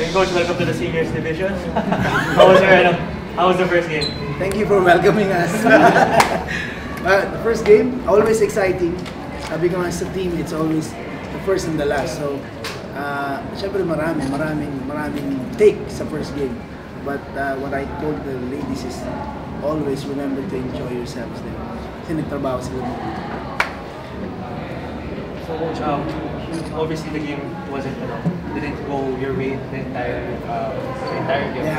Then Coach, welcome to the seniors division. How was the first game? Thank you for welcoming us. The first game, always exciting. Sabi ko nga sa team, it's always the first and the last. So, syempre maraming take sa first game. But what I told the ladies is always remember to enjoy yourselves there. Kasi nagtrabaho sila mabuti. So Coach, obviously the game didn't go your way the entire game.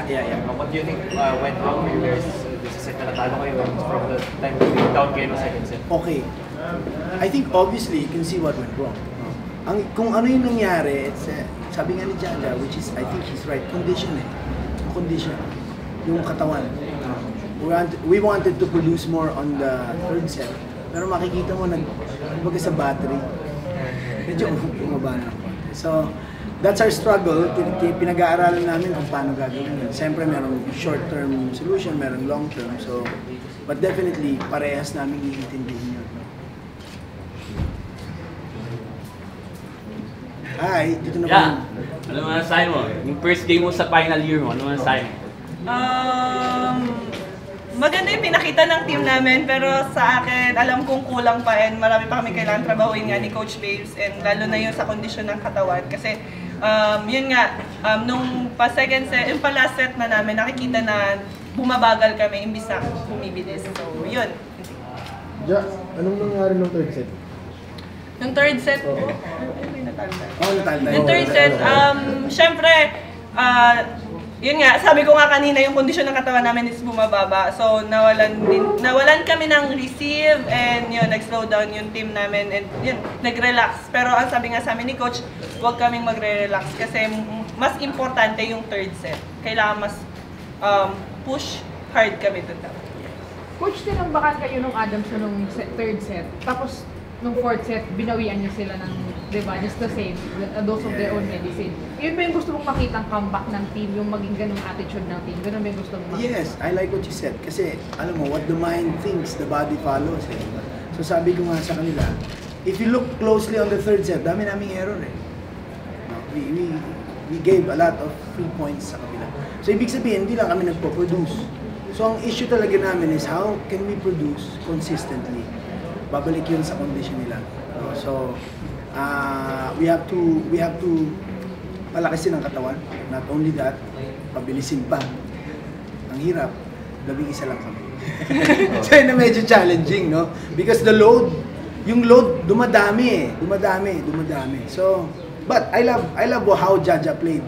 Yeah. What do you think went wrong for you guys? This is set na natalo kayo from the time you down kayo no second set. Okay. I think obviously you can see what went wrong. Kung ano yung nangyari, it's, sabi nga ni Jaja, which is, I think he's right, condition. Yung katawan. We wanted to produce more on the third set, pero makikita mo kumbaga sa battery, medyo bumaba na. So, that's our struggle. Pinag-aaralan namin kung paano gagawin yun. Siyempre, merong short-term solution, merong long-term. So, but definitely, parehas namin iintindihin yun. Hi, dito na po. Ano masasabi mo? Yung first game mo sa final year mo, ano masasabi mo? Maganda yung pinakita ng team namin, pero sa akin, alam kong kulang pa and marami pa kami kailangan trabahuin nga ni Coach Babes, and lalo na yung sa kondisyon ng katawan. Kasi yun nga, nung pa-second set, yung pa-last set na namin, nakikita na bumabagal kami imbis na bumibilis. So, yun. Ja, anong nangyari nung third set? Yung third set, Natalo. yung third set, syempre, yun nga, sabi ko nga kanina, yung kondisyon ng katawan namin is bumababa. So, nawalan kami ng receive, and yun, nag-slow down yung team namin, and yun, nag-relax. Pero ang sabi nga sa amin ni Coach, huwag kaming magre-relax kasi mas importante yung third set. Kailangan mas push hard kami doon. Coach, tinambakan kayo nung Adams nung third set. Tapos, nung fourth set, binawian niyo sila ng, di ba, just the same, a dose of their own medicine. Yun ba yung gusto mong makitang comeback ng team, yung maging ganung attitude ng team? Ganun ba yung gusto mong makita? Yes, I like what you said. Kasi, alam mo, what the mind thinks, the body follows. Eh. So sabi ko nga sa kanila, if you look closely on the third set, dami naming error eh. We gave a lot of free points sa kabila. So ibig sabihin, hindi lang kami nagpo-produce. So ang issue talaga namin is how can we produce consistently? Babalik yun sa condition nila. So, we have to palakasin ang katawan. Not only that, pabilisin pa. Ang hirap, labing isa lang kami. So, yun na medyo challenging, no? Because the load, yung load, dumadami. So, but I love how Jaja played.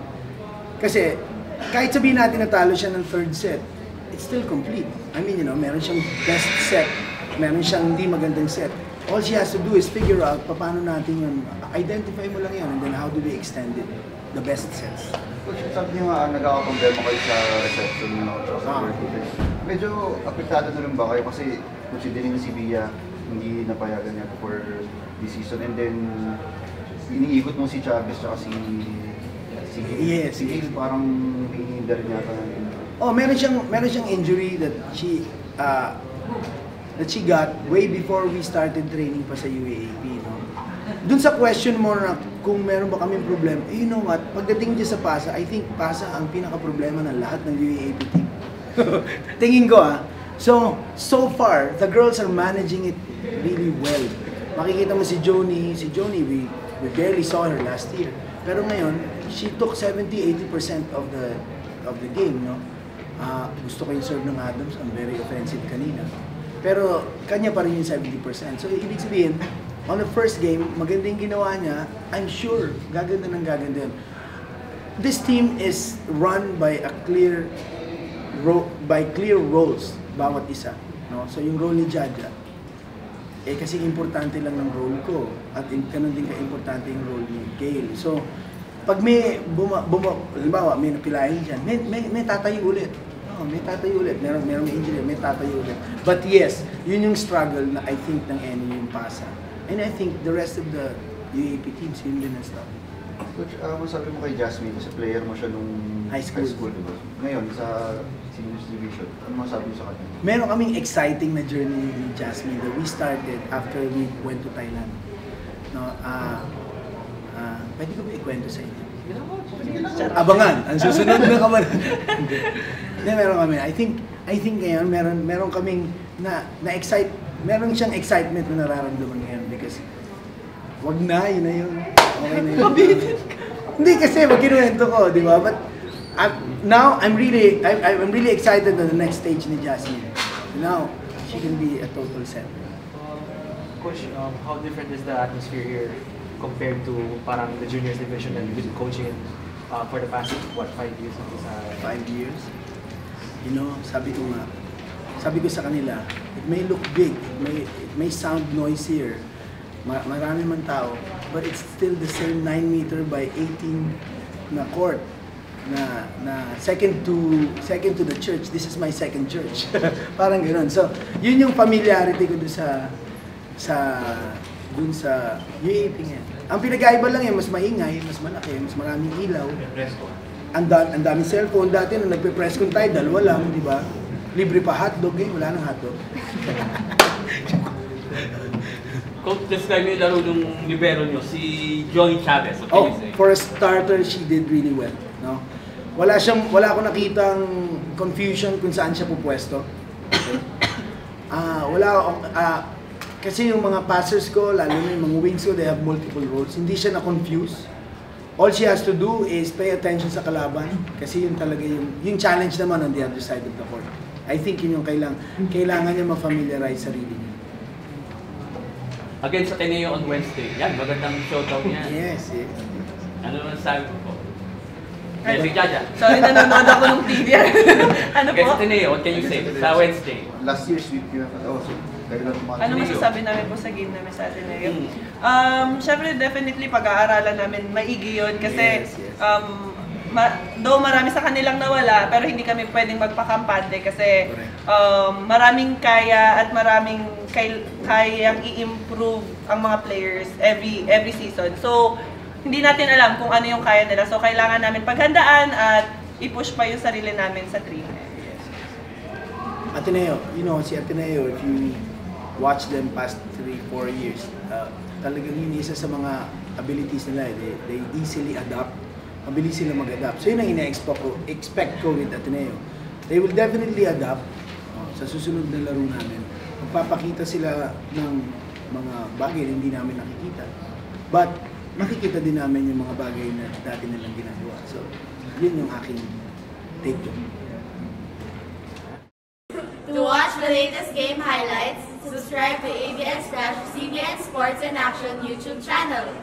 Kasi, kahit sabihin natin natalo siya ng third set, it's still complete. I mean, meron siyang best set, meron siyang hindi magandang set. All she has to do is figure out paano natin yun. Identify mo lang yan, and then how do we extend it? The best sets. Coach, sabi niyo nga, nagkakaproblema kayo sa reception nyo at sa vertical. Medyo apektado na rin ba kayo kasi considering si Bia, hindi napayagan niya for this season, and then iniikot mo si Chavez at si Yes, Gil, parang hinihinder niya ka. Oh, meron siyang injury that she got way before we started training pa sa UAAP, no? Dun sa question mo na kung meron ba kaming problema, you know what, pagdating dyan sa PASA, I think PASA ang pinaka-problema ng lahat ng UAAP team. Tingin ko so far, the girls are managing it really well. Makikita mo si Joni, we barely saw her last year. Pero ngayon, she took 70-80% of the game, no? Gusto ko yung serve ng Adams, ang very offensive kanina. Pero kanya pa rin yung 70%. So ibig sabihin, on the first game, maganda yung ginawa niya, I'm sure, gaganda yun. This team is run by clear roles, bawat isa. No? So yung role ni Jaja, kasi importante lang ng role ko, at ganun din ka-importante yung role ni Gail. So, pag may halimbawa, may napilayan dyan, may tatayo ulit. May tatayo ulit. Merong injury, may tatayo ulit. But yes, yun yung struggle na I think ng NE yung PASA. And I think the rest of the UAP teams, yun din ang struggle. Coach, masabi mo kay Jasmine, kasi player mo siya nung high school, diba? Ngayon, sa seniors division, ano masabi mo sa kanya? Meron kaming exciting na journey ni Jasmine that we started after we went to Thailand. No, pwede ko ba ikwento sa inyo? Abangan, ang susunod na kabalan. Hindi, meron kami. I think ngayon, meron kaming na-excite, meron siyang excitement na nararamdaman ngayon because wag na, yun na yun. Okay na yun. Hindi kasi, magkinuwento ko, di ba? But now, I'm really excited on the next stage ni Jasmine. Now, she can be a total set. Coach, how different is the atmosphere here compared to parang the juniors division that you've been coaching for the past, 5 years? 5 years? You know, sabi ko sa kanila, it may look big, it may sound noisier, marami man tao, but it's still the same 9 meter by 18 na court. Na second to the church. This is my second church. Parang ganoon. So, yun yung familiarity ko dun sa UAP nga. Ang pinag-aiba lang yan, mas maingay, mas malaki, mas maraming ilaw. Ang daming cellphone. Dati nung nagpe-press con tayo, dalawa lang, di ba? Libre pa hotdog, wala nang hotdog. Coach, describe yung laro ng libero nyo, si Joey Chavez. Oh, for a starter, she did really well. No? Wala akong nakitang confusion kung saan siya pupwesto. Kasi yung mga passers ko, lalo na yung mga wings ko, they have multiple roles. Hindi siya na-confuse. All she has to do is pay attention sa kalaban kasi yun talaga yung challenge naman on the other side of the court. I think yun yung kailangan niya ma-familiarize sarili niya. Against Ateneo on Wednesday. Yan, magandang showdown yan. Yes. Ano naman sabi ko po? Si Jaja. Sorry, nanonood ako ng TV. Ano po? Against Ateneo, what can you say? Sa Wednesday. Last year, sweep yun. Ano masasabi namin po sa game namin sa Ateneo? Siyempre, definitely pag-aaralan namin maigi yun kasi Yes. though marami sa kanilang nawala, pero hindi kami pwedeng magpakampante kasi maraming kaya at maraming kayang i-improve ang mga players every season. So, hindi natin alam kung ano yung kaya nila. So, kailangan namin paghandaan at i-push pa yung sarili namin sa 3. Ateneo, si Ateneo, if you watch them past 3-4 years, talagang yun isa sa mga abilities nila. They easily adapt. Mabilis sila mag-adapt. So yun ang expect ko with Ateneo. They will definitely adapt sa susunod na laro namin. Magpapakita sila ng mga bagay na hindi namin nakikita. But makikita din namin yung mga bagay na dati nilang ginagawa. So yun yung aking take doon. To watch the latest game highlights, subscribe to ABS-CBN Sports in Action YouTube channel.